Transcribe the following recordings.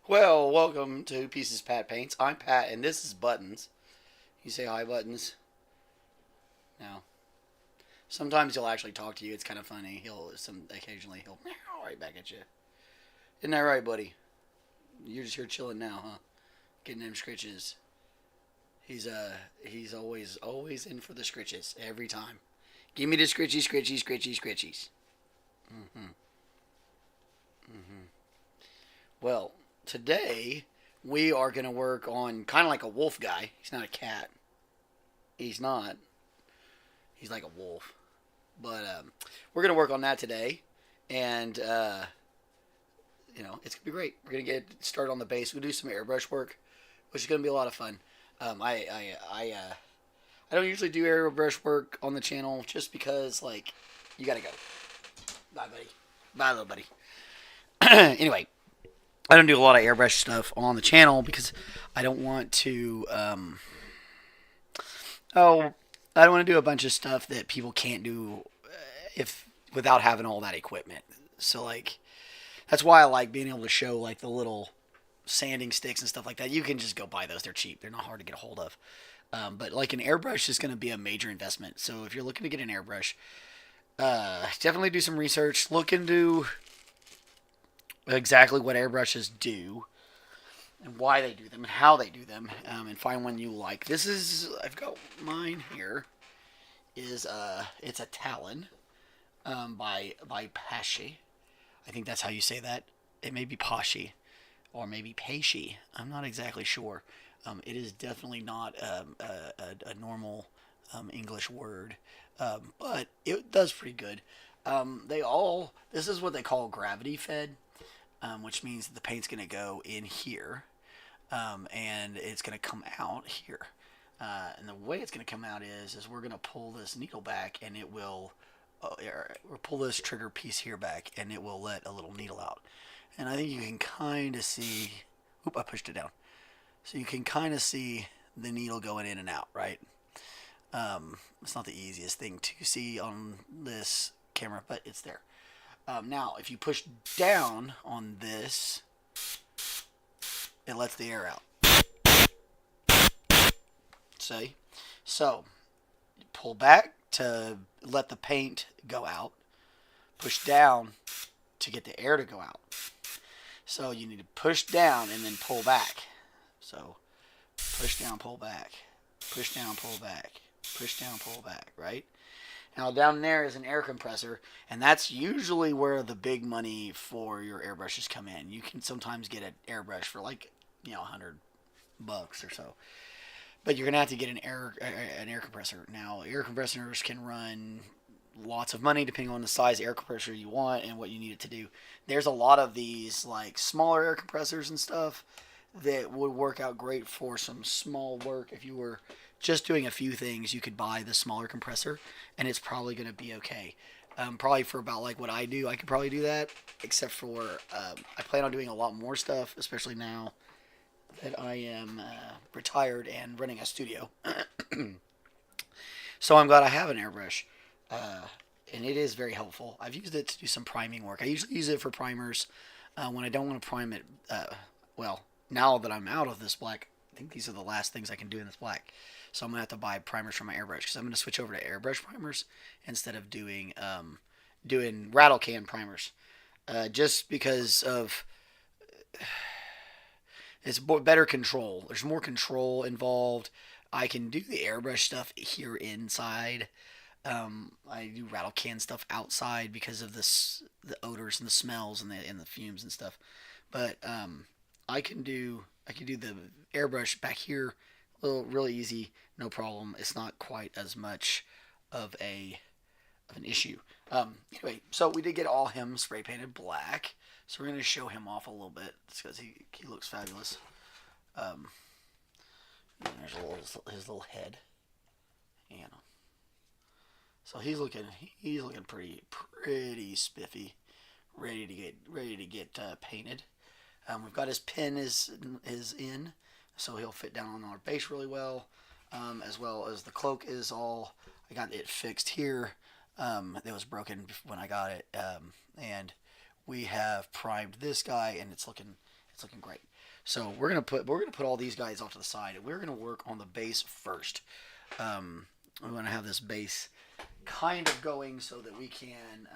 Well, welcome to Pieces Pat Paints. I'm Pat, and this is Buttons. You say hi, Buttons. Now, sometimes he'll actually talk to you. It's kind of funny. Occasionally he'll meow right back at you. Isn't that right, buddy? You're just here chilling now, huh? Getting them scritches. He's always in for the scritches every time. Give me the scritchies. Mm-hmm. Mm-hmm. Well, today we are gonna work on kind of like a wolf guy. He's not a cat. He's not. He's like a wolf. But we're gonna work on that today, and it's gonna be great. We're gonna get started on the base. We'll do some airbrush work, which is gonna be a lot of fun. I don't usually do airbrush work on the channel just because you gotta go. Bye, buddy. Bye, little buddy. Anyway, I don't do a lot of airbrush stuff on the channel because I don't want to. Oh, I don't want to do a bunch of stuff that people can't do if without having all that equipment. So that's why I like being able to show the little sanding sticks and stuff like that. You can just go buy those; they're cheap. They're not hard to get a hold of. But an airbrush is going to be a major investment. So if you're looking to get an airbrush, definitely do some research. Look into exactly what airbrushes do and why they do them and how they do them, and find one you like. I've got mine here. It's a Talon, by Pashi. I think that's how you say that. It may be Pashi or maybe Pashi. I'm not exactly sure. It is definitely not a normal English word, but it does pretty good. This is what they call gravity fed, which means that the paint's going to go in here, and it's going to come out here. And the way it's going to come out is we're going to pull this needle back, and it will, or pull this trigger piece here back, and it will let a little needle out. And I think you can kind of see, oop, I pushed it down. So you can kind of see the needle going in and out, right? It's not the easiest thing to see on this camera, but it's there. Now, if you push down on this, it lets the air out. See? So, pull back to let the paint go out. Push down to get the air to go out. So you need to push down and then pull back. So, push down, pull back. Push down, pull back. Push down, pull back, right? Now down there is an air compressor, and that's usually where the big money for your airbrushes come in. You can sometimes get an airbrush for $100 or so, but you're gonna have to get an air compressor. Now air compressors can run lots of money depending on the size air compressor you want and what you need it to do. There's a lot of these smaller air compressors and stuff that would work out great for some small work. If you were just doing a few things, you could buy the smaller compressor, and it's probably going to be okay. Probably for about what I do, I could probably do that. Except for I plan on doing a lot more stuff, especially now that I am retired and running a studio. So I'm glad I have an airbrush, and it is very helpful. I've used it to do some priming work. I usually use it for primers when I don't want to prime it. Well, now that I'm out of this black, I think these are the last things I can do in this black. So I'm going to have to buy primers for my airbrush because I'm going to switch over to airbrush primers instead of doing rattle can primers. Just because of it's better control. There's more control involved. I can do the airbrush stuff here inside. I do rattle can stuff outside because of the odors and the smells and the fumes and stuff. But I can do the airbrush back here, really easy, no problem. It's not quite as much of an issue. Anyway, so we did get all him spray painted black. So we're gonna show him off a little bit because he looks fabulous. Um, there's his little head. So he's looking pretty spiffy, ready to get painted. We've got his pin is in, so he'll fit down on our base really well, as well as the cloak is all. I got it fixed here. It was broken when I got it, and we have primed this guy, and it's It's looking great. So we're gonna put all these guys off to the side, and we're gonna work on the base first. We want to have this base kind of going so that we can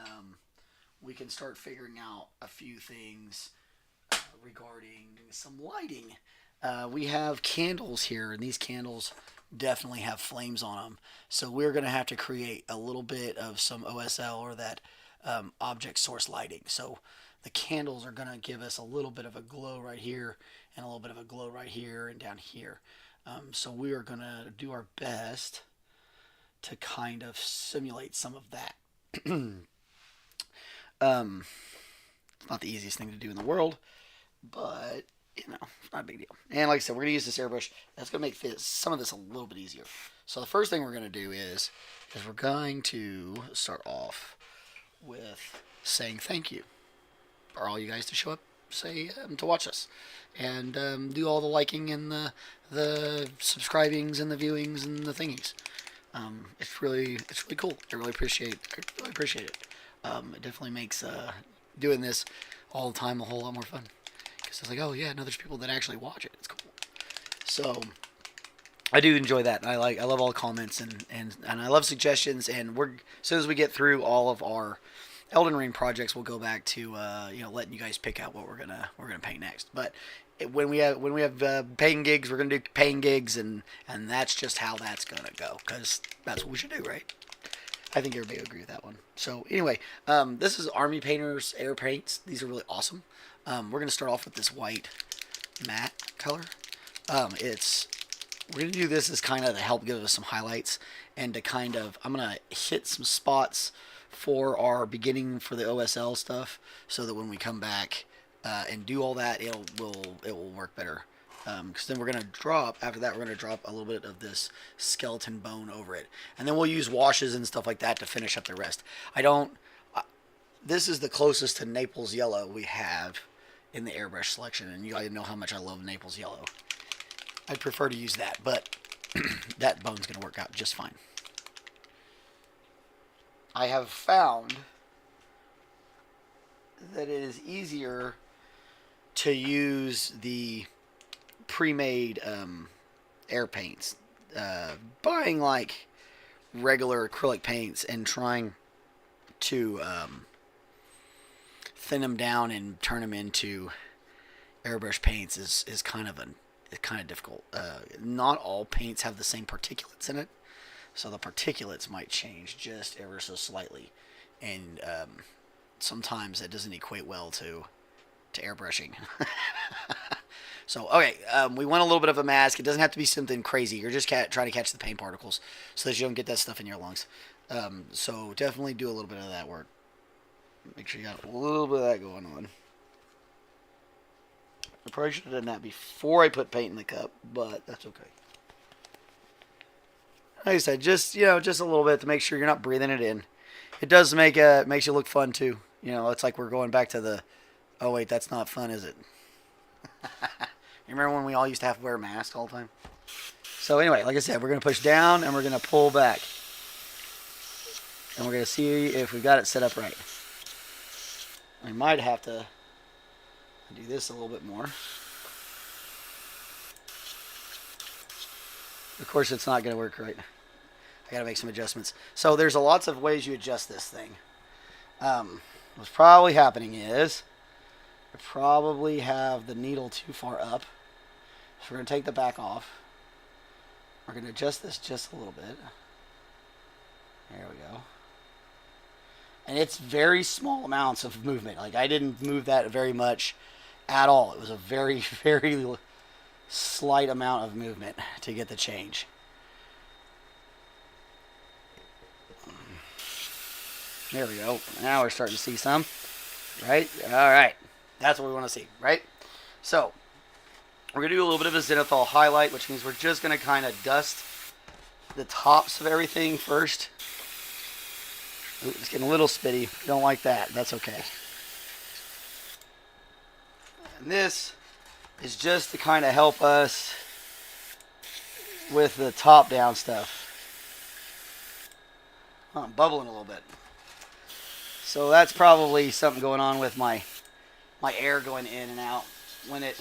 start figuring out a few things regarding some lighting. We have candles here, and these candles definitely have flames on them. So we're going to have to create a little bit of some OSL, or that object source lighting. So the candles are going to give us a little bit of a glow right here, and a little bit of a glow right here and down here. So we are going to do our best to kind of simulate some of that. It's not the easiest thing to do in the world, but it's not a big deal. And like I said, we're going to use this airbrush. That's going to make some of this a little bit easier. So the first thing we're going to do is we're going to start off with saying thank you for all you guys to show up, to watch us, and do all the liking and the subscribings and the viewings and the thingies. It's really cool. I really appreciate it. It definitely makes doing this all the time a whole lot more fun, because it's like, oh yeah, no, there's people that actually watch it. It's cool. So I do enjoy that. I love all the comments, and I love suggestions. And as soon as we get through all of our Elden Ring projects, we'll go back to letting you guys pick out what we're gonna paint next. But when we have paying gigs, we're gonna do paying gigs, and that's just how that's gonna go, because that's what we should do, right? I think everybody would agree with that one. So anyway, this is Army Painter's air paints. These are really awesome. We're gonna start off with this white matte color. We're gonna do this as kind of to help give us some highlights, and to kind of, I'm gonna hit some spots for our beginning for the OSL stuff, so that when we come back and do all that, it will work better. Because then after that we're going to drop a little bit of this skeleton bone over it, and then we'll use washes and stuff like that to finish up the rest. This is the closest to Naples yellow we have in the airbrush selection, and you guys know how much I love Naples yellow. I'd prefer to use that, but that bone's going to work out just fine. I have found that it is easier to use the pre-made air paints. Buying like regular acrylic paints and trying to thin them down and turn them into airbrush paints is kind of difficult. Not all paints have the same particulates in it, so the particulates might change just ever so slightly, and sometimes that doesn't equate well to airbrushing. So, okay, we want a little bit of a mask. It doesn't have to be something crazy. You're just trying to catch the paint particles so that you don't get that stuff in your lungs. So definitely do a little bit of that work. Make sure you got a little bit of that going on. I probably should have done that before I put paint in the cup, but that's okay. Like I said, just a little bit to make sure you're not breathing it in. It does makes you look fun too. It's like we're going back to the, oh wait, that's not fun, is it? You remember when we all used to have to wear masks all the time? So anyway, like I said, we're going to push down and we're going to pull back. And we're going to see if we've got it set up right. We might have to do this a little bit more. Of course, it's not going to work right. I got to make some adjustments. So there's lots of ways you adjust this thing. What's probably happening is I probably have the needle too far up. So we're going to take the back off. We're going to adjust this just a little bit. There we go. And it's very small amounts of movement. Like, I didn't move that very much at all. It was a very, very slight amount of movement to get the change. There we go. Now we're starting to see some. Right? All right. That's what we want to see, right? So, we're going to do a little bit of a zenithal highlight, which means we're just going to kind of dust the tops of everything first. Ooh, it's getting a little spitty. If you don't like that, that's okay. And this is just to kind of help us with the top-down stuff. Oh, I'm bubbling a little bit. So that's probably something going on with my air going in and out. when it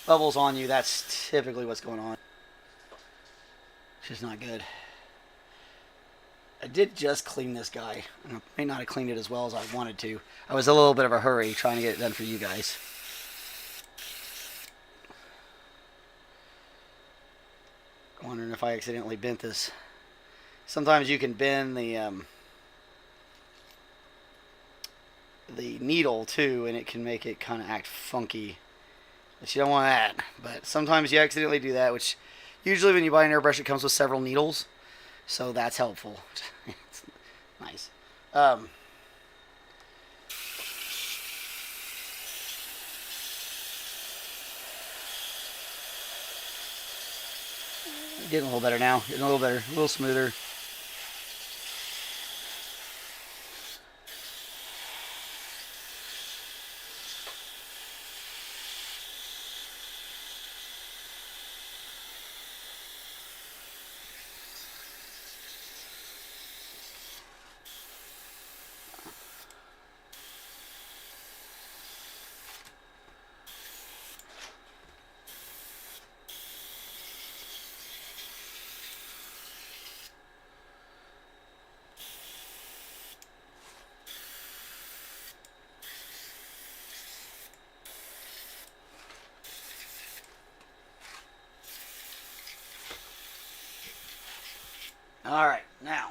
bubbles on you, that's typically what's going on. Which is not good. I did just clean this guy. I may not have cleaned it as well as I wanted to. I was a little bit of a hurry trying to get it done for you guys. Wondering if I accidentally bent this. Sometimes you can bend the needle too, and it can make it kind of act funky. But you don't want that. But sometimes you accidentally do that, which usually when you buy an airbrush, it comes with several needles, so that's helpful. It's nice. Getting a little better now. Getting a little better. A little smoother. Alright, now,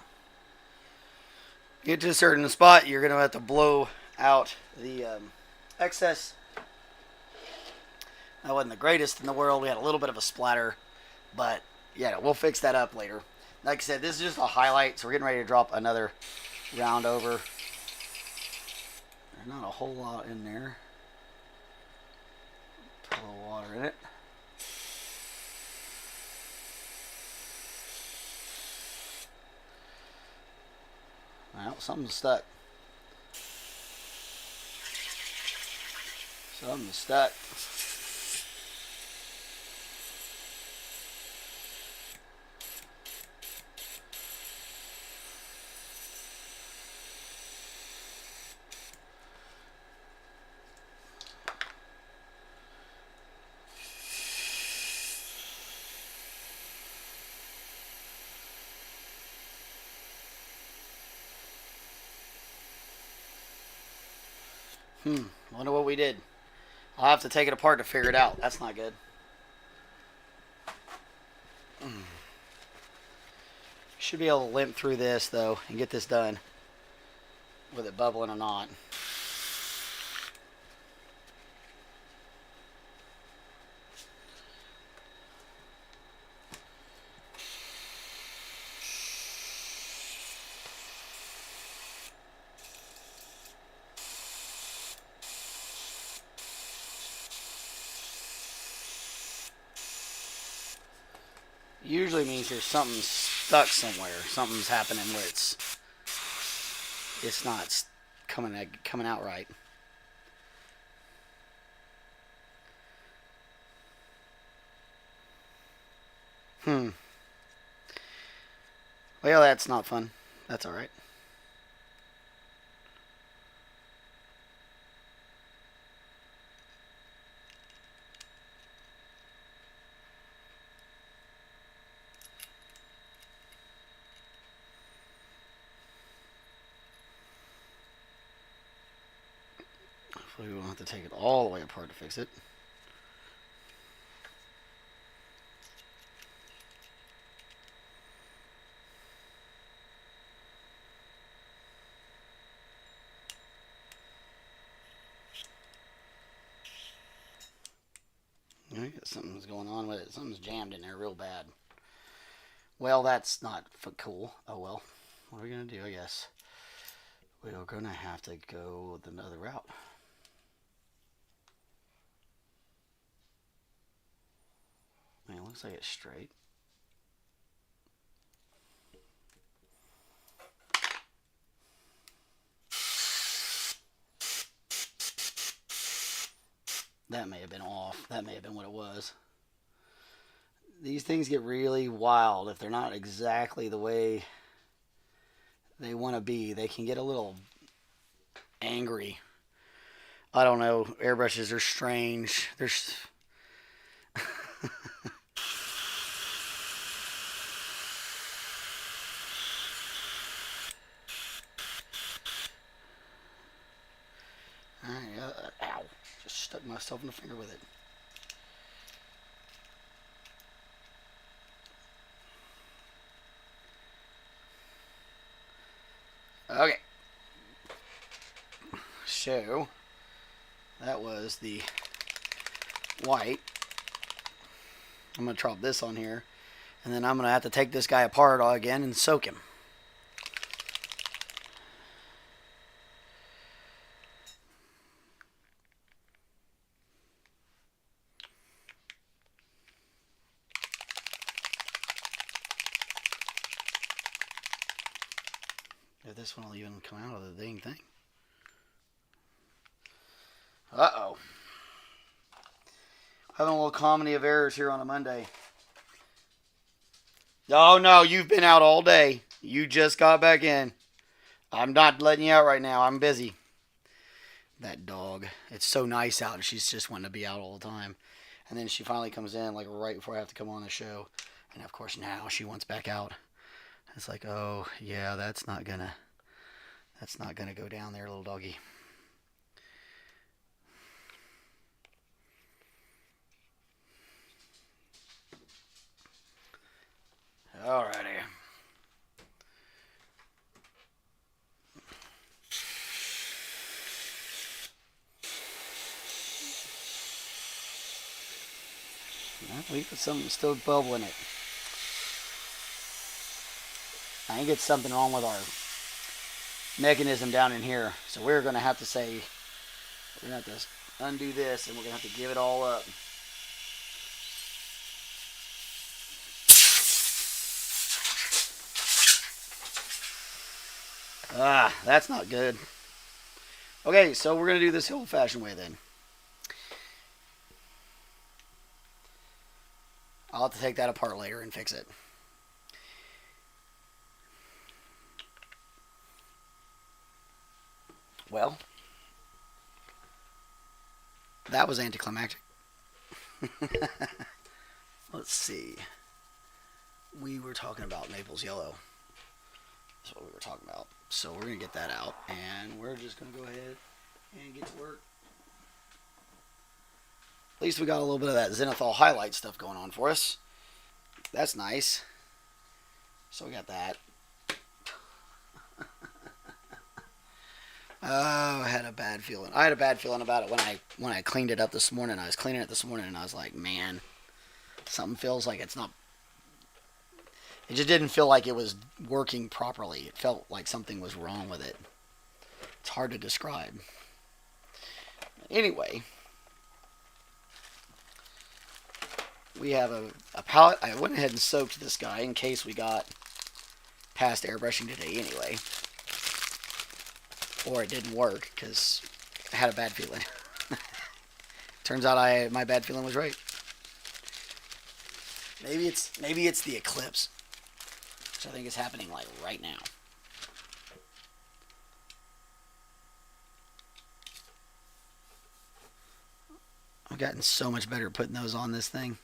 get to a certain spot, you're going to have to blow out the excess. That wasn't the greatest in the world. We had a little bit of a splatter, but yeah, we'll fix that up later. Like I said, this is just a highlight, so we're getting ready to drop another round over. There's not a whole lot in there. Put a little water in it. Well, something's stuck. Something's stuck. Wonder what we did. I'll have to take it apart to figure it out. That's not good. Should be able to limp through this, though, and get this done. With it bubbling or not. Usually means there's something stuck somewhere. Something's happening where it's not coming out right. Well, that's not fun. That's all right. Hopefully we won't have to take it all the way apart to fix it. I guess something's going on with it. Something's jammed in there real bad. Well, that's not cool. Oh well. What are we going to do, I guess? We're going to have to go with another route. Man, it looks like it's straight. That may have been off. That may have been what it was. These things get really wild if they're not exactly the way they want to be. They can get a little angry. I don't know. Airbrushes are strange. Ow. Just stuck myself in the finger with it. Okay. So, that was the white. I'm going to drop this on here. And then I'm going to have to take this guy apart again and soak him. If this one will even come out of the dang thing. Uh-oh. Having a little comedy of errors here on a Monday. Oh, no, you've been out all day. You just got back in. I'm not letting you out right now. I'm busy. That dog. It's so nice out, and she's just wanting to be out all the time. And then she finally comes in, like, right before I have to come on the show. And, of course, now she wants back out. It's like, oh, yeah, that's not gonna go down there, little doggy. Alrighty. We put something still bubbling it. I think it's something wrong with our mechanism down in here. So we're going to have to say, we're going to have to undo this and we're going to have to give it all up. Ah, that's not good. Okay, so we're going to do this the old-fashioned way then. I'll have to take that apart later and fix it. Well, that was anticlimactic. Let's see. We were talking about Naples Yellow. That's what we were talking about. So we're going to get that out, and we're just going to go ahead and get to work. At least we got a little bit of that Zenithal highlight stuff going on for us. That's nice. So we got that. Oh, I had a bad feeling. I had a bad feeling about it when I cleaned it up this morning. I was cleaning it this morning, and I was like, man, something feels like it's not. It just didn't feel like it was working properly. It felt like something was wrong with it. It's hard to describe. Anyway, we have a palette. I went ahead and soaked this guy in case we got past airbrushing today anyway. Or it didn't work because I had a bad feeling. Turns out my bad feeling was right. Maybe it's the eclipse, which I think is happening like right now. I've gotten so much better at putting those on this thing.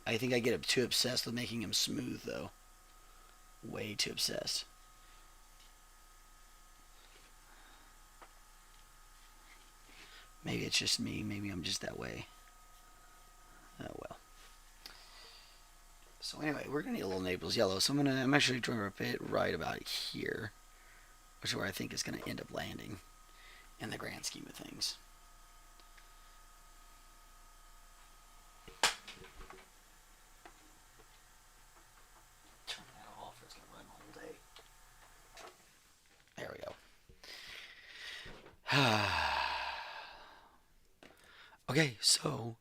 I think I get too obsessed with making him smooth, though. Way too obsessed. Maybe it's just me. Maybe I'm just that way. Oh, well. So anyway, we're going to need a little Naples Yellow. So I'm actually trying to rip it right about here, which is where I think it's going to end up landing in the grand scheme of things. There we go. Okay, so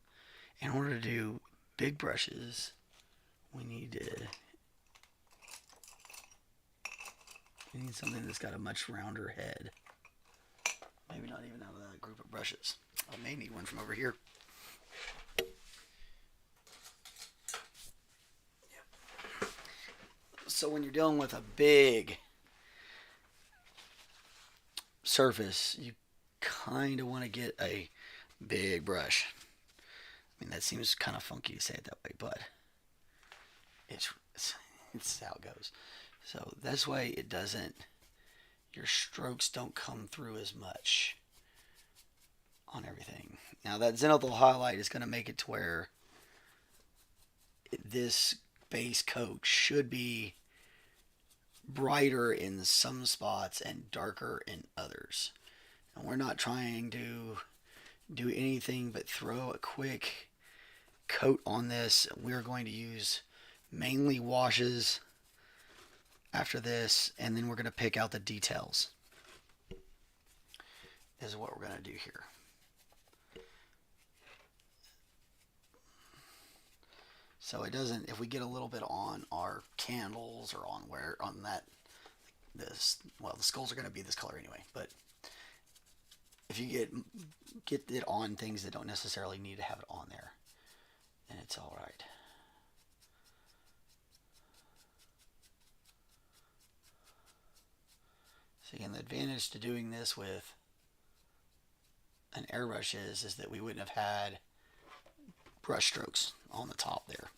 in order to do big brushes, we need something that's got a much rounder head. Maybe not even out of that group of brushes. I may need one from over here. So when you're dealing with a big surface, you kind of want to get a big brush. I mean, that seems kind of funky to say it that way, but it's how it goes. So this way it doesn't, your strokes don't come through as much on everything. Now that zenithal highlight is going to make it to where this base coat should be brighter in some spots and darker in others. And we're not trying to do anything but throw a quick coat on this. We're going to use mainly washes after this, and then we're going to pick out the details. This is what we're going to do here. So it doesn't, if we get a little bit on our candles or on that, the skulls are going to be this color anyway, but if you get it on things that don't necessarily need to have it on there, then it's all right. So again, the advantage to doing this with an airbrush is that we wouldn't have had brush strokes on the top there.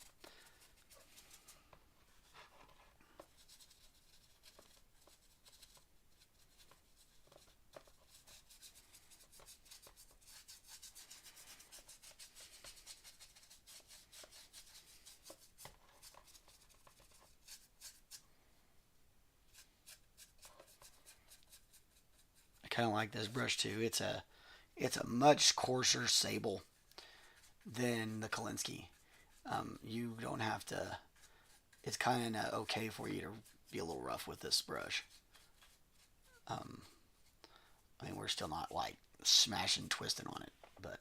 I kind of like this brush too. It's a much coarser sable than the Kolinsky. You don't have to. It's kind of okay for you to be a little rough with this brush. I mean, we're still not like smashing, twisting on it, but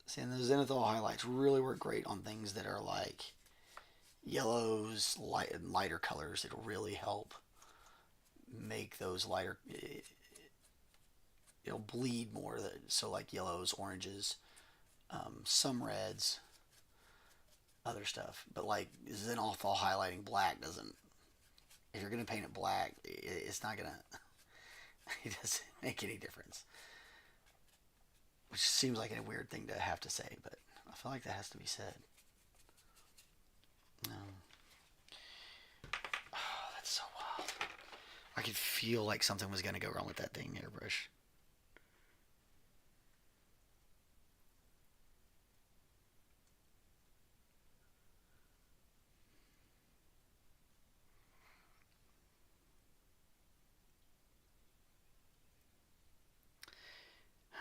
see, and those zenithal highlights really work great on things that are like yellows, lighter colors. It'll really help make those lighter. It'll bleed more. So like yellows, oranges, some reds, other stuff. But like zenithal highlighting black doesn't. If you're gonna paint it black, it's not gonna. It doesn't make any difference. Which seems like a weird thing to have to say, but I feel like that has to be said. No. Oh, that's so wild. I could feel like something was going to go wrong with that thing, airbrush.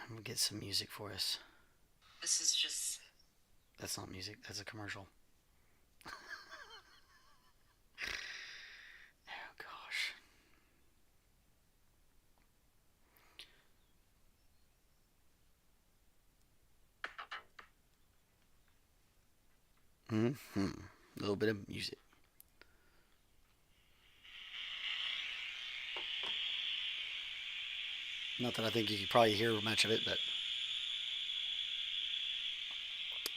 I'm going to get some music for us. This is just. That's not music, that's a commercial. Oh, gosh. Mm-hmm. A little bit of music. Not that I think you could probably hear much of it, but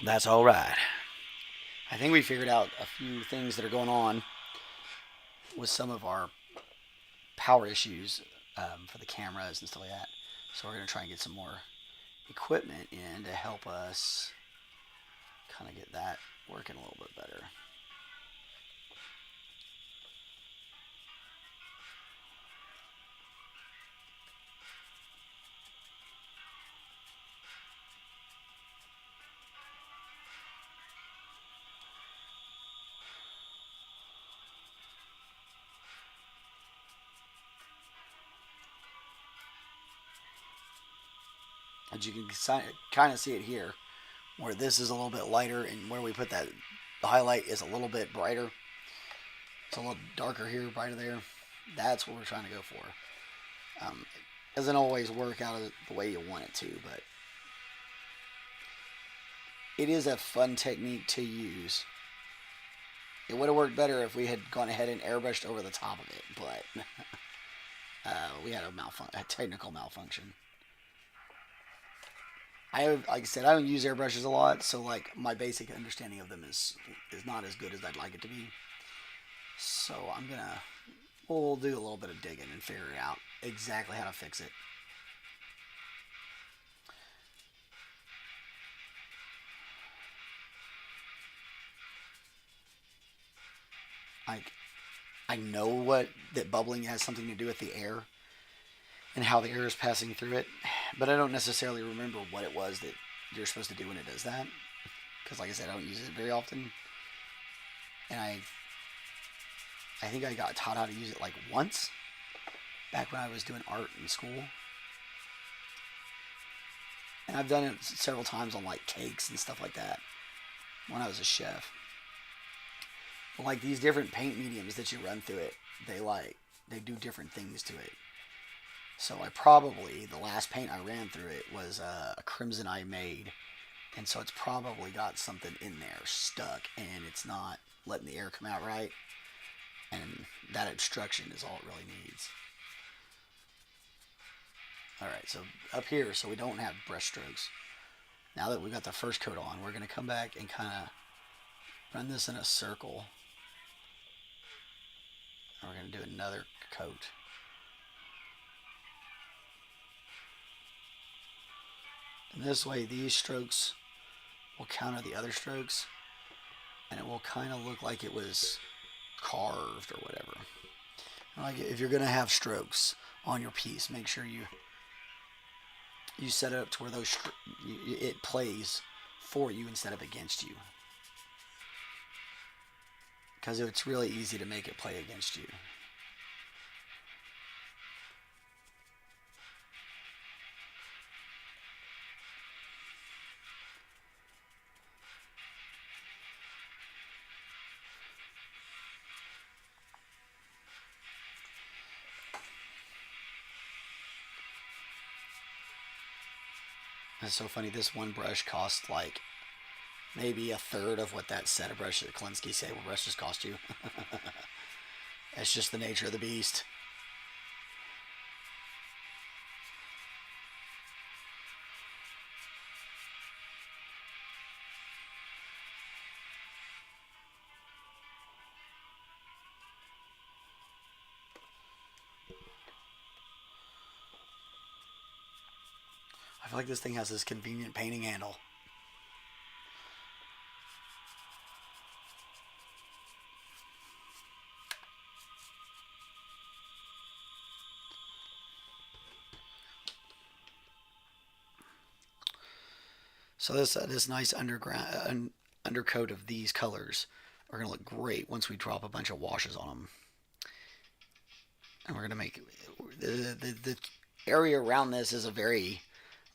that's all right. I think we figured out a few things that are going on with some of our power issues for the cameras and stuff like that. So we're going to try and get some more equipment in to help us kind of get that working a little bit better. As you can kind of see it here, where this is a little bit lighter and where we put that, the highlight is a little bit brighter. It's a little darker here, brighter there. That's what we're trying to go for. It doesn't always work out the way you want it to, but it is a fun technique to use. It would have worked better if we had gone ahead and airbrushed over the top of it, but we had a technical malfunction. Like I said, I don't use airbrushes a lot, so like my basic understanding of them is not as good as I'd like it to be. So we'll do a little bit of digging and figure out exactly how to fix it. Like I know what that bubbling has something to do with the air and how the air is passing through it, but I don't necessarily remember what it was that you're supposed to do when it does that. Because, like I said, I don't use it very often, and I think I got taught how to use it like once back when I was doing art in school, and I've done it several times on like cakes and stuff like that when I was a chef. But like these different paint mediums that you run through it, they do different things to it. So the last paint I ran through it was a crimson I made, and so it's probably got something in there stuck, and it's not letting the air come out right, and that obstruction is all it really needs. All right, so up here, so we don't have brush strokes. Now that we got the first coat on, we're going to come back and kind of run this in a circle. And we're going to do another coat. And this way, these strokes will counter the other strokes, and it will kind of look like it was carved or whatever. Like if you're going to have strokes on your piece, make sure you set it up to where it plays for you instead of against you, because it's really easy to make it play against you. It's so funny. This one brush cost like maybe a third of what that set of brushes that Klinsky say will brushes cost you. That's just the nature of the beast. I feel like this thing has this convenient painting handle. So this nice undercoat of these colors are going to look great once we drop a bunch of washes on them. And we're going to make the area around this is a very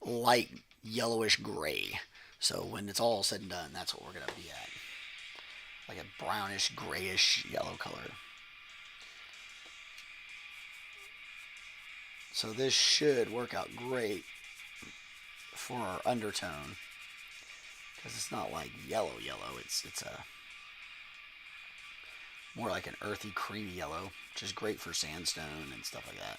light yellowish gray. So when it's all said and done, that's what we're going to be at. Like a brownish, grayish yellow color. So this should work out great for our undertone, because it's not like yellow. It's a more like an earthy, creamy yellow, which is great for sandstone and stuff like that.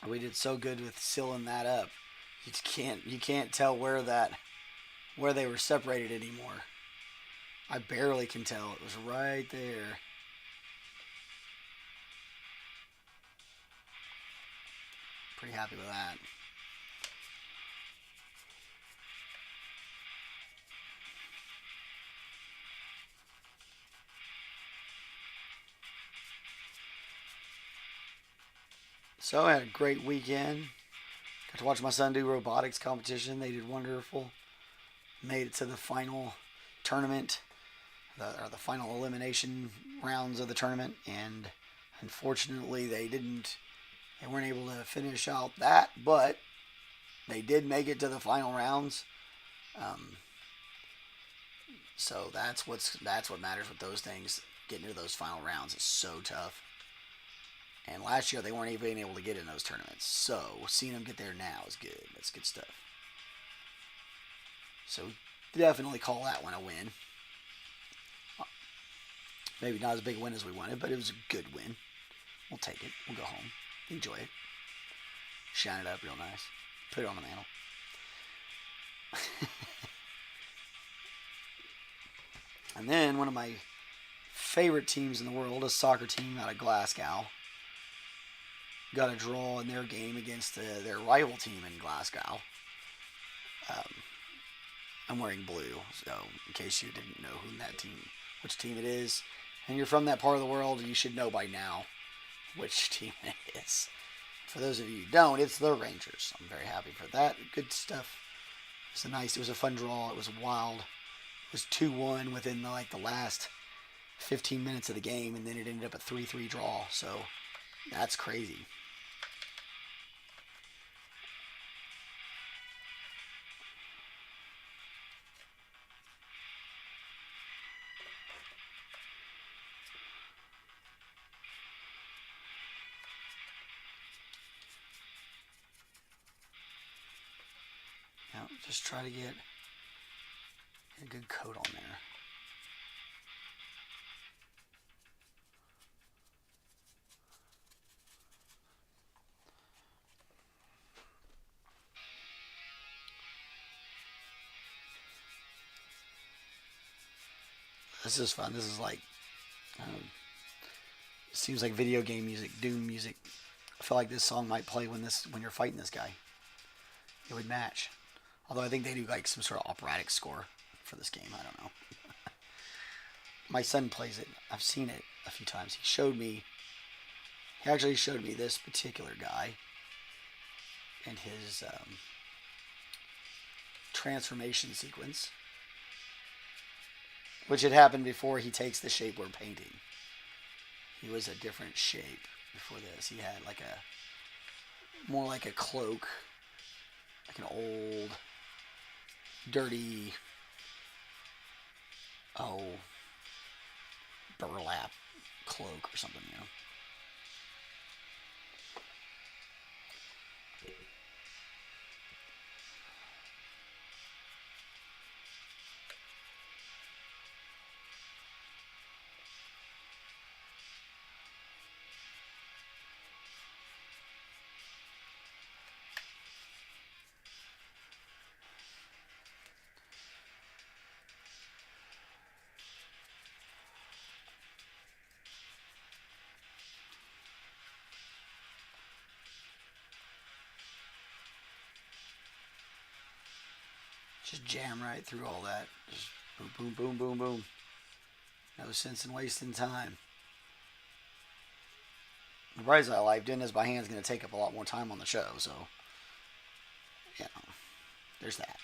We did so good with sealing that up. You can't tell where they were separated anymore. I barely can tell. It was right there. Pretty happy with that. So I had a great weekend. Got to watch my son do robotics competition. They did wonderful. Made it to the final tournament, or the final elimination rounds of the tournament, and unfortunately they didn't. They weren't able to finish out that, but they did make it to the final rounds. Um, so that's what matters with those things. Getting to those final rounds is so tough. And last year they weren't even able to get in those tournaments. So seeing them get there now is good. That's good stuff. So definitely call that one a win. Maybe not as big a win as we wanted, but it was a good win. We'll take it. We'll go home. Enjoy it. Shine it up real nice. Put it on the mantle. And then one of my favorite teams in the world, a soccer team out of Glasgow, got a draw in their game against their rival team in Glasgow. I'm wearing blue, so in case you didn't know which team it is, and you're from that part of the world, you should know by now which team it is. For those of you who don't, it's the Rangers. I'm very happy for that. Good stuff. It was a fun draw. It was wild. It was 2-1 within the last 15 minutes of the game, and then it ended up a 3-3 draw. So that's crazy. Now, just try to get a good coat on there. This is fun. This is seems like video game music, Doom music. I feel like this song might play when you're fighting this guy. It would match. Although I think they do some sort of operatic score for this game. I don't know. My son plays it. I've seen it a few times. He actually showed me this particular guy and his transformation sequence, which had happened before he takes the shape we're painting. He was a different shape before this. He had more like a cloak, like an old, dirty, burlap cloak or something, Just jam right through all that. Just boom, boom, boom, boom, boom. No sense in wasting time. The bright side of life, doing this by hand is going to take up a lot more time on the show, so, there's that.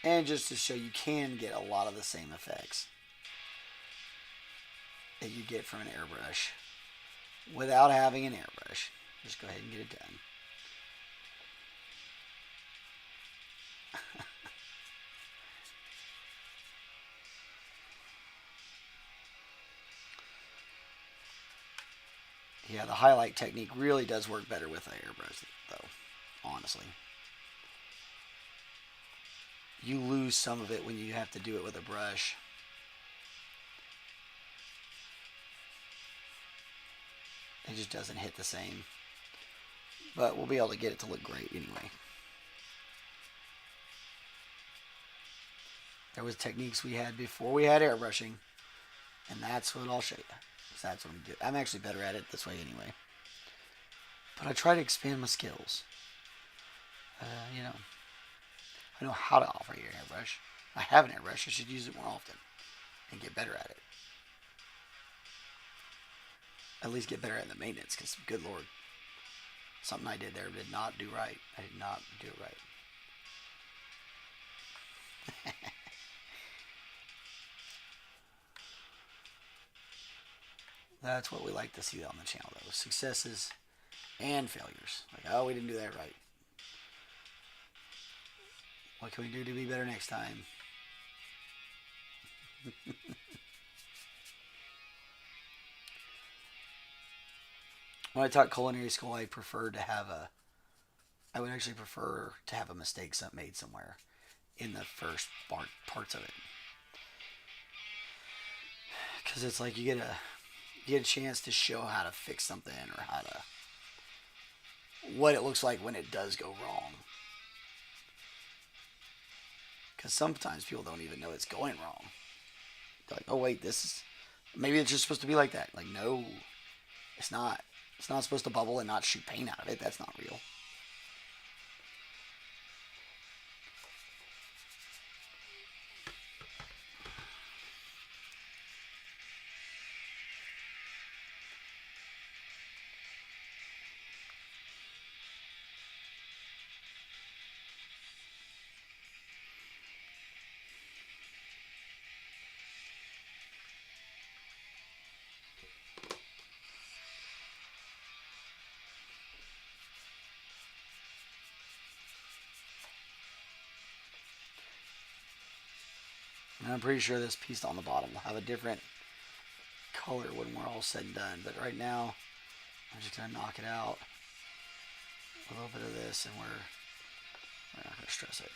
And just to show you can get a lot of the same effects that you get from an airbrush without having an airbrush. Just go ahead and get it done. Yeah, the highlight technique really does work better with an airbrush, though, honestly. You lose some of it when you have to do it with a brush. It just doesn't hit the same. But we'll be able to get it to look great anyway. There was techniques we had before we had airbrushing And that's what I'll show you. So that's what I'm doing. I'm actually better at it this way anyway. But I try to expand my skills. You know, I know how to operate an airbrush. I have an airbrush. I should use it more often and get better at it. At least get better at the maintenance, because good lord, something I did there did not do right. I did not do it right. That's what we like to see on the channel, though. Successes and failures. Like, oh, we didn't do that right. What can we do to be better next time? When I taught culinary school, I would actually prefer to have a mistake made somewhere in the first parts of it. Because it's like you get a chance to show how to fix something, or what it looks like when it does go wrong. Because sometimes people don't even know it's going wrong. They're like, oh wait, maybe it's just supposed to be like that. Like, no, it's not. It's not supposed to bubble and not shoot paint out of it. That's not real. And I'm pretty sure this piece on the bottom will have a different color when we're all said and done. But right now, I'm just going to knock it out. A little bit of this, and we're not going to stress it.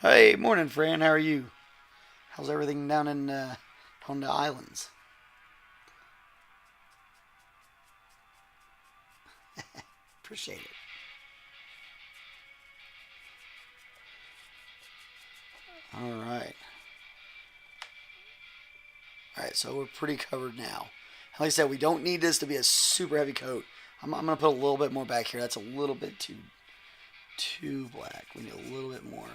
Hey, morning, Fran. How are you? How's everything down on the islands? Appreciate it. All right. All right, so we're pretty covered now. Like I said, we don't need this to be a super heavy coat. I'm going to put a little bit more back here. That's a little bit too black. We need a little bit more.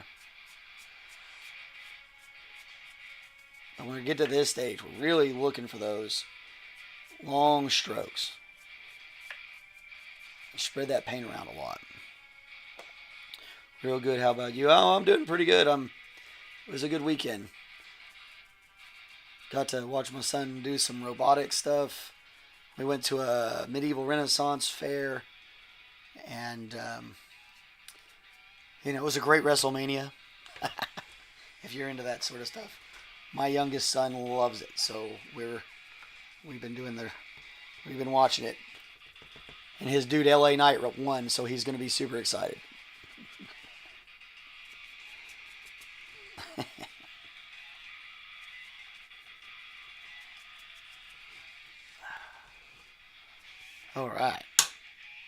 And when we get to this stage, we're really looking for those long strokes. Spread that paint around a lot. Real good. How about you? Oh, I'm doing pretty good. It was a good weekend. Got to watch my son do some robotic stuff. We went to a medieval Renaissance fair, and it was a great WrestleMania. If you're into that sort of stuff, my youngest son loves it, so we've been watching it, and his dude LA Knight won, so he's going to be super excited. All right,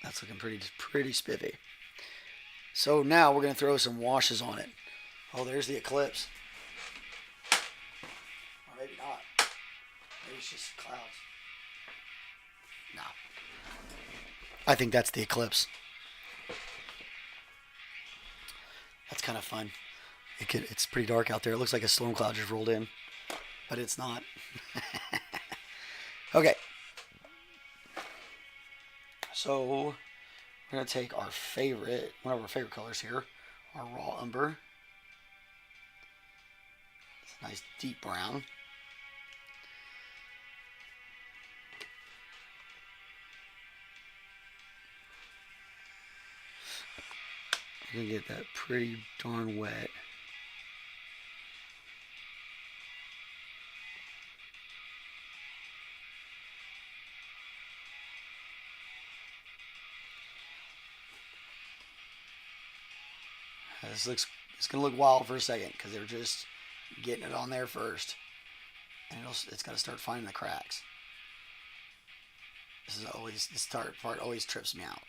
that's looking pretty spiffy. So now we're going to throw some washes on it. Oh, there's the eclipse. Or maybe not. Maybe it's just clouds. No. I think that's the eclipse. That's kind of fun. It's pretty dark out there. It looks like a storm cloud just rolled in, but it's not. Okay. So we're going to take one of our favorite colors here, our raw umber. It's a nice deep brown. You're going to get that pretty darn wet. It's going to look wild for a second because they're just getting it on there first. And it's got to start finding the cracks. This part always trips me out.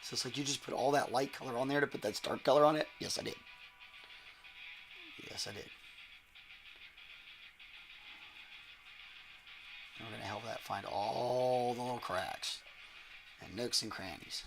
So it's like you just put all that light color on there to put that dark color on it? Yes, I did. Yes, I did. And we're going to help that find all the little cracks and nooks and crannies.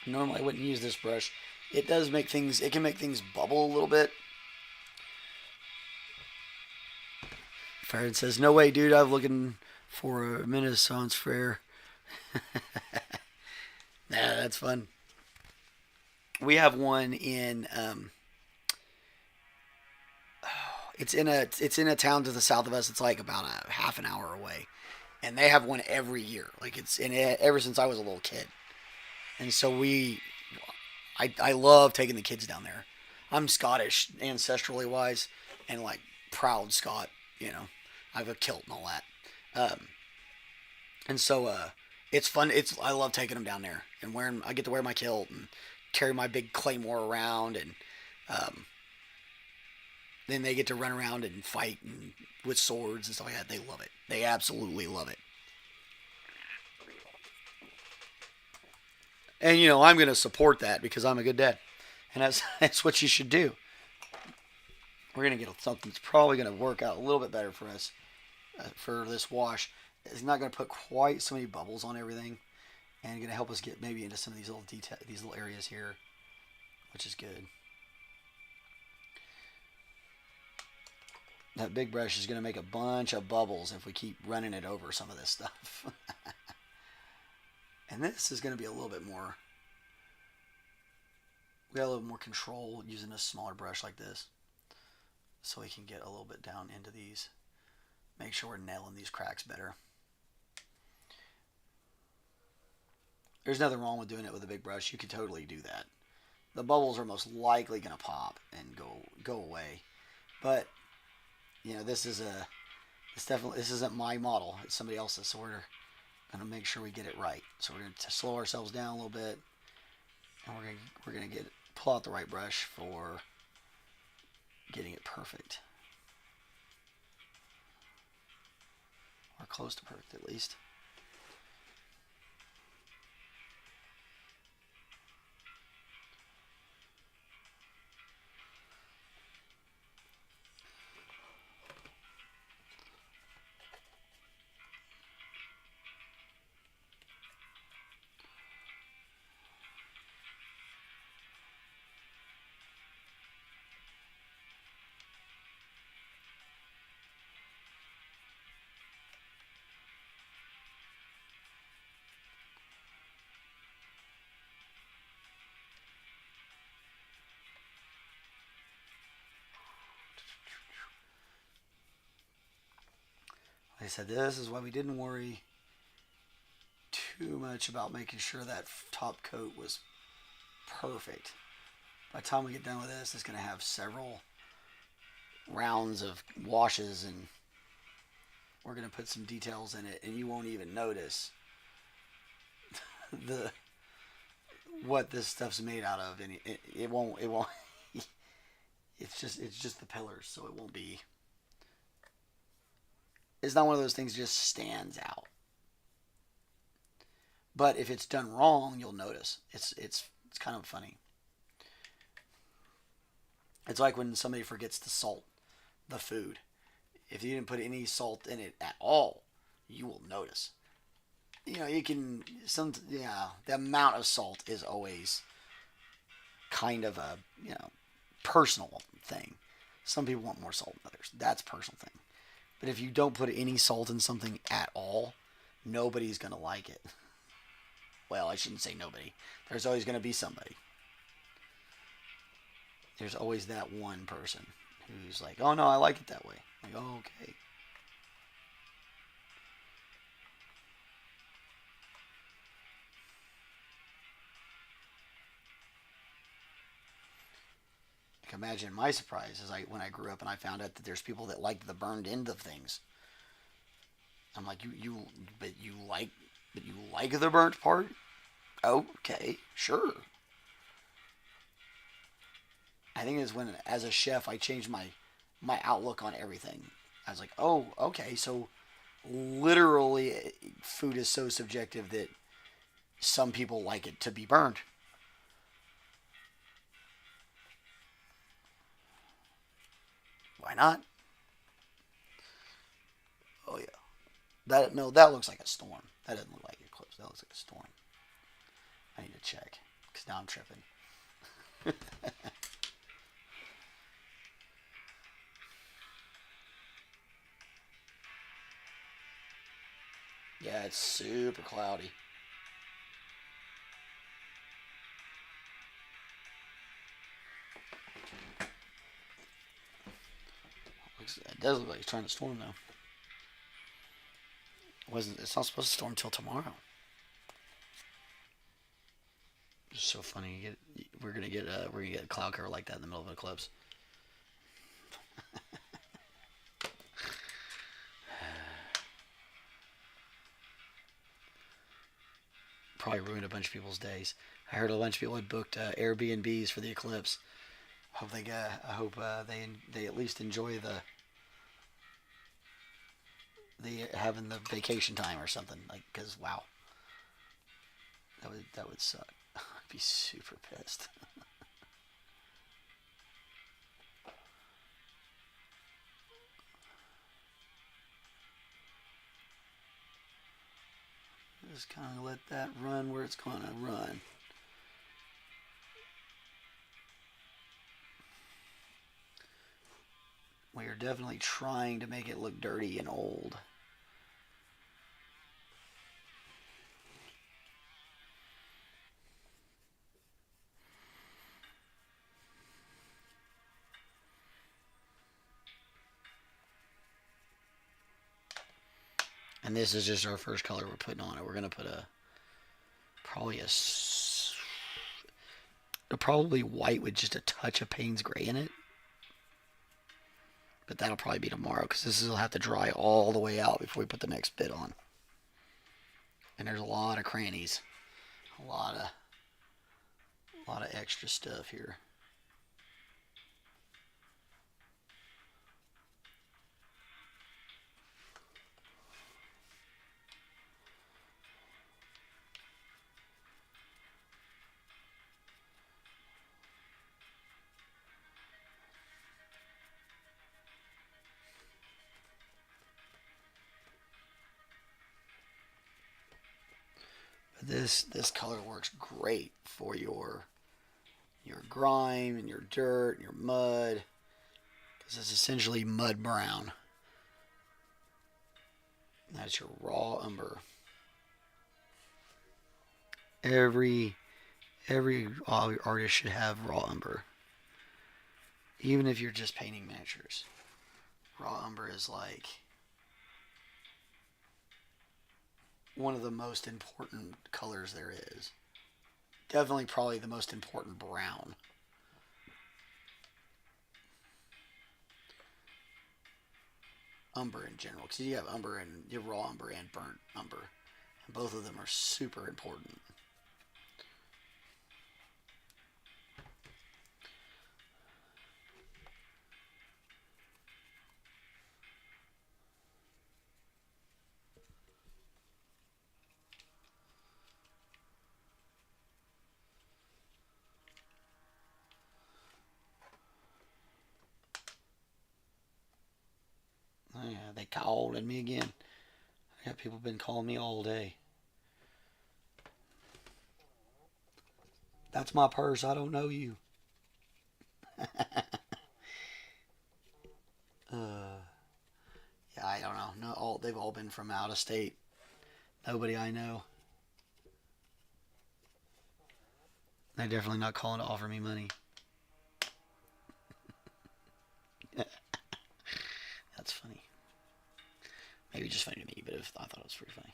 Normally I wouldn't use this brush. It can make things bubble a little bit. Farron says, no way, dude, I'm looking for a Renaissance fair. Nah, that's fun. We have one in, it's in a town to the south of us. It's like about a half an hour away. And they have one every year. Like it's in it ever since I was a little kid. And so I love taking the kids down there. I'm Scottish ancestrally wise, and like proud Scot. I have a kilt and all that. And so it's fun. I love taking them down there and I get to wear my kilt and carry my big claymore around, and then they get to run around and fight with swords and stuff like that. They love it. They absolutely love it. And I'm going to support that because I'm a good dad, and that's what you should do. We're going to get something that's probably going to work out a little bit better for us for this wash. It's not going to put quite so many bubbles on everything, and going to help us get maybe into some of these little areas here, which is good. That big brush is going to make a bunch of bubbles if we keep running it over some of this stuff. And this is going to be a little bit more, we got a little more control using a smaller brush like this, so we can get a little bit down into these Make sure we're nailing these cracks better. There's nothing wrong with doing it with a big brush. You could totally do that. The bubbles are most likely going to pop and go away. But this is this isn't my model. It's somebody else's. So we're going to make sure we get it right. So we're going to slow ourselves down a little bit, and we're going to pull out the right brush for getting it perfect, or close to perfect at least. Like I said, this is why we didn't worry too much about making sure that top coat was perfect. By the time we get done with this, it's going to have several rounds of washes, and we're going to put some details in it, and you won't even notice the what this stuff's made out of, and it won't it's just the pillars, so it won't be. It's not one of those things that just stands out. But if it's done wrong, you'll notice. It's kind of funny. It's like when somebody forgets to salt the food. If you didn't put any salt in it at all, you will notice. You can the amount of salt is always kind of a personal thing. Some people want more salt than others. That's a personal thing. But if you don't put any salt in something at all, nobody's gonna like it. Well, I shouldn't say nobody. There's always gonna be somebody. There's always that one person who's like, "Oh no, I like it that way." Like, oh, okay. Like, imagine my surprise as when I grew up and I found out that there's people that like the burned end of things. I'm like, but you like the burnt part? Okay, sure. I think it's when, as a chef, I changed my outlook on everything. I was like, oh, okay, so literally, food is so subjective that some people like it to be burned. Why not? Oh yeah. That looks like a storm. That doesn't look like it close. That looks like a storm. I need to check because now I'm tripping. Yeah, it's super cloudy. It does look like it's trying to storm though. It's not supposed to storm till tomorrow. It's so funny. We're gonna get a cloud cover like that in the middle of an eclipse. Probably ruined a bunch of people's days. I heard a bunch of people had booked Airbnbs for the eclipse. I hope they at least enjoy the having the vacation time or something. Like, because wow, that would suck. I'd be super pissed. Just kind of let that run where it's gonna run. We are definitely trying to make it look dirty and old. And this is just our first color we're putting on it. We're going to put probably probably white with just a touch of Payne's Gray in it. But that'll probably be tomorrow because this will have to dry all the way out before we put the next bit on. And there's a lot of crannies. A lot of extra stuff here. This color works great for your grime and your dirt and your mud because it's essentially mud brown. That's your raw umber. Every artist should have raw umber, even if you're just painting miniatures. Raw umber is like one of the most important colors there is. Definitely probably the most important brown. Umber in general, because you have umber and you have raw umber and burnt umber, and both of them are super important. Oh, yeah, they called at me again. I got people been calling me all day. That's my purse. I don't know you. Yeah, I don't know. No, they've all been from out of state. Nobody I know. They're definitely not calling to offer me money. That's funny. Maybe just funny to me, but I thought it was pretty funny.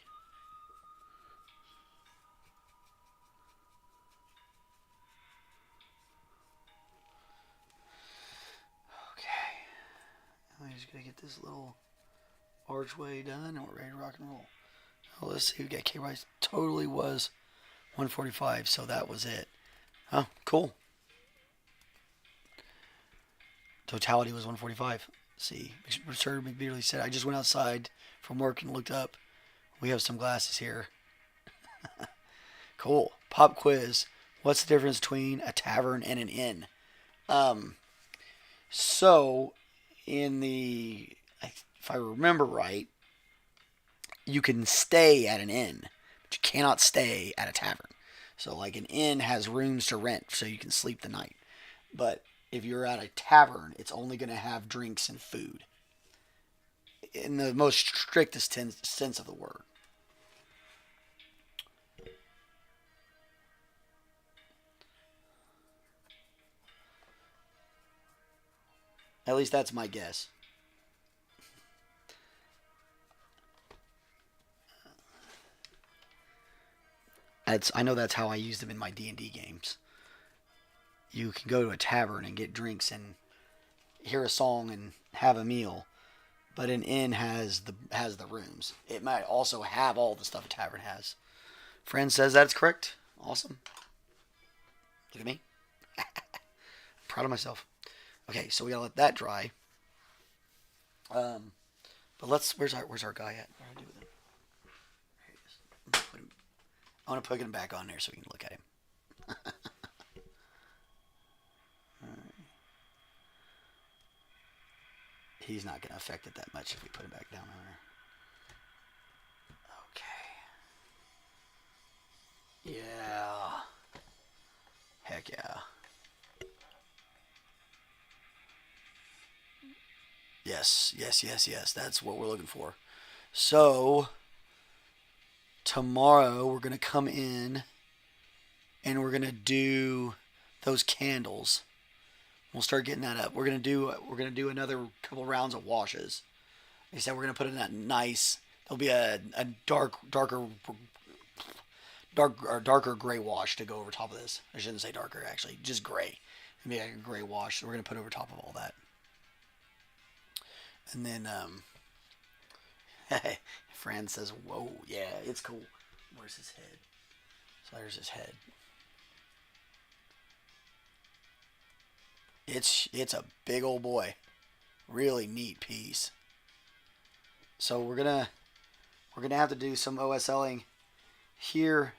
Okay. I'm just gonna get this little archway done, and we're ready to rock and roll. Oh, let's see. We got K Rice. Totally was 145, so that was it. Oh, cool. Totality was 145. See, Richard McBeerley said, I just went outside from work and looked up. We have some glasses here. Cool. Pop quiz. What's the difference between a tavern and an inn? So, if I remember right, you can stay at an inn, but you cannot stay at a tavern. So, like an inn has rooms to rent so you can sleep the night. But if you're at a tavern, it's only going to have drinks and food in the most strictest sense of the word. At least that's my guess. I know that's how I use them in my D&D games. You can go to a tavern and get drinks and hear a song and have a meal, but an inn has the rooms. It might also have all the stuff a tavern has. Friend says that's correct. Awesome. Look at me. I'm proud of myself. Okay, so we gotta let that dry. But where's our guy at? What do I do with him? There he is. I want to put him back on there so we can look at him. He's not going to affect it that much if we put him back down there. Okay. Yeah. Heck yeah. Yes. That's what we're looking for. So, tomorrow we're going to come in and we're going to do those candles. We'll start getting that up. We're gonna do another couple rounds of washes. Like I said, we're gonna put in that nice There'll be a darker gray wash to go over top of this. I shouldn't say darker, actually, just gray. It'll be like a gray wash that we're gonna put over top of all that. And then Fran says, "Whoa, yeah, it's cool." Where's his head? So there's his head. It's a big old boy. Really neat piece. So we're gonna have to do some OSLing here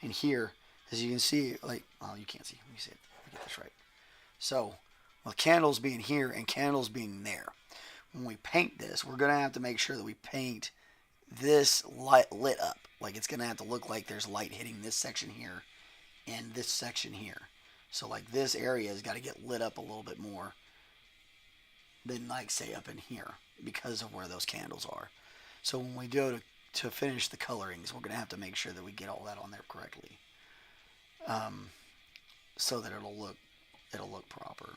and here, as you can see. Like, oh, you can't see. Let me see it. Let me get this right. So, with candles being here and candles being there, when we paint this, we're gonna have to make sure that we paint this light lit up. Like, it's gonna have to look like there's light hitting this section here and this section here. So, like, this area has got to get lit up a little bit more than, like, say, up in here, because of where those candles are. So when we go to finish the colorings, we're going to have to make sure that we get all that on there correctly, so that it'll look proper.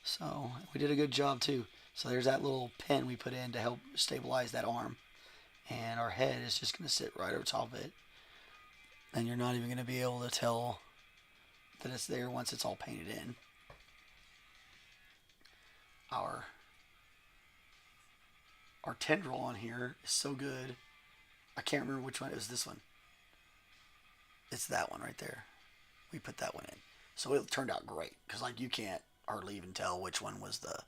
So we did a good job too. So there's that little pin we put in to help stabilize that arm, and our head is just going to sit right over top of it, and you're not even going to be able to tell that it's there once it's all painted in. Our tendril on here is so good. I can't remember which one. It was this one. It's that one right there. We put that one in, so it turned out great, because like you can't hardly even tell which one was the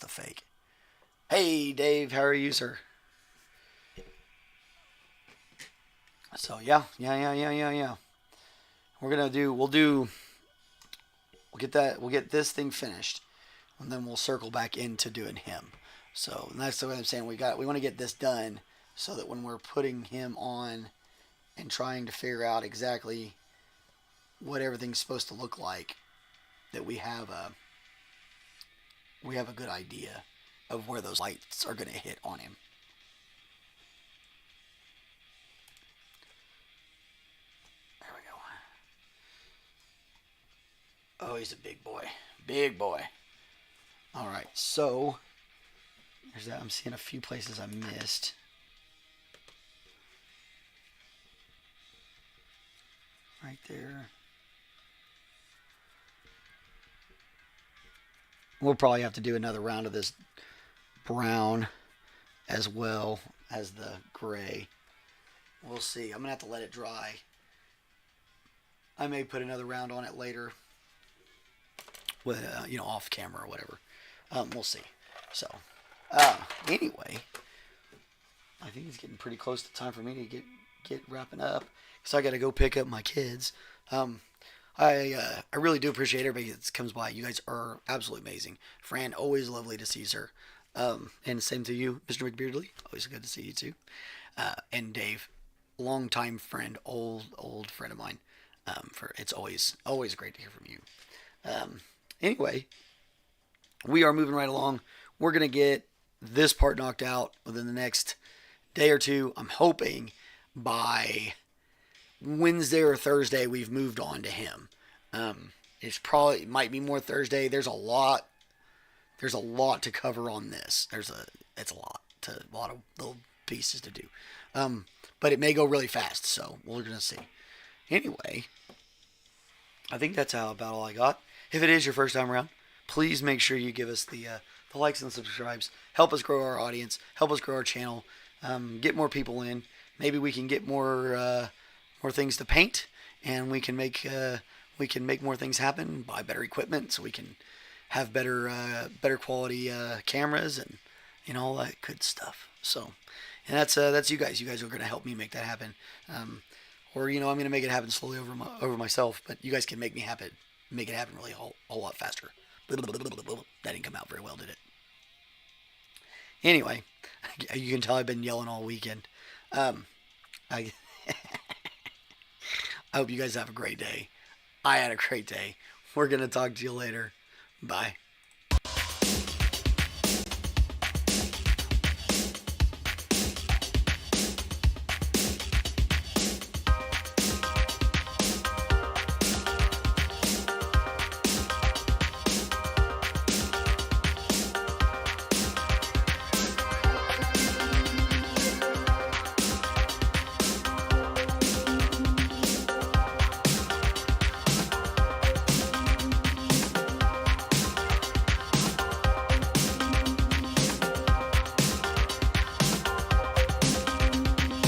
fake. Hey Dave, how are you, sir? So yeah. We'll get this thing finished, and then we'll circle back into doing him. So that's the way I'm saying we want to get this done, so that when we're putting him on and trying to figure out exactly what everything's supposed to look like, that we have a good idea of where those lights are going to hit on him. There we go. Oh, he's a big boy. Big boy. All right, so there's that. I'm seeing a few places I missed. Right there. We'll probably have to do another round of this brown as well as the gray. We'll see. I'm going to have to let it dry. I may put another round on it later, with off camera or whatever. We'll see. So, anyway, I think it's getting pretty close to time for me to get wrapping up, so I got to go pick up my kids. I really do appreciate everybody that comes by. You guys are absolutely amazing. Fran, always lovely to see her. And same to you, Mr. McBeardley. Always good to see you too. And Dave, longtime friend, old friend of mine. It's always great to hear from you. Anyway, we are moving right along. We're gonna get this part knocked out within the next day or two. I'm hoping by Wednesday or Thursday we've moved on to him. It might be more Thursday. There's a lot to cover on this. It's a lot of little pieces to do. But it may go really fast, so we're gonna see. Anyway, I think that's about all I got. If it is your first time around, please make sure you give us the likes and subscribes. Help us grow our audience. Help us grow our channel. Get more people in. Maybe we can get more things to paint, and we can make more things happen. Buy better equipment so we can have better quality cameras and all that good stuff. So, and that's you guys. You guys are going to help me make that happen. Or I'm going to make it happen slowly over myself. But you guys can make it happen really a whole lot faster. That didn't come out very well, did it? Anyway, you can tell I've been yelling all weekend. I hope you guys have a great day. I had a great day. We're going to talk to you later. Bye.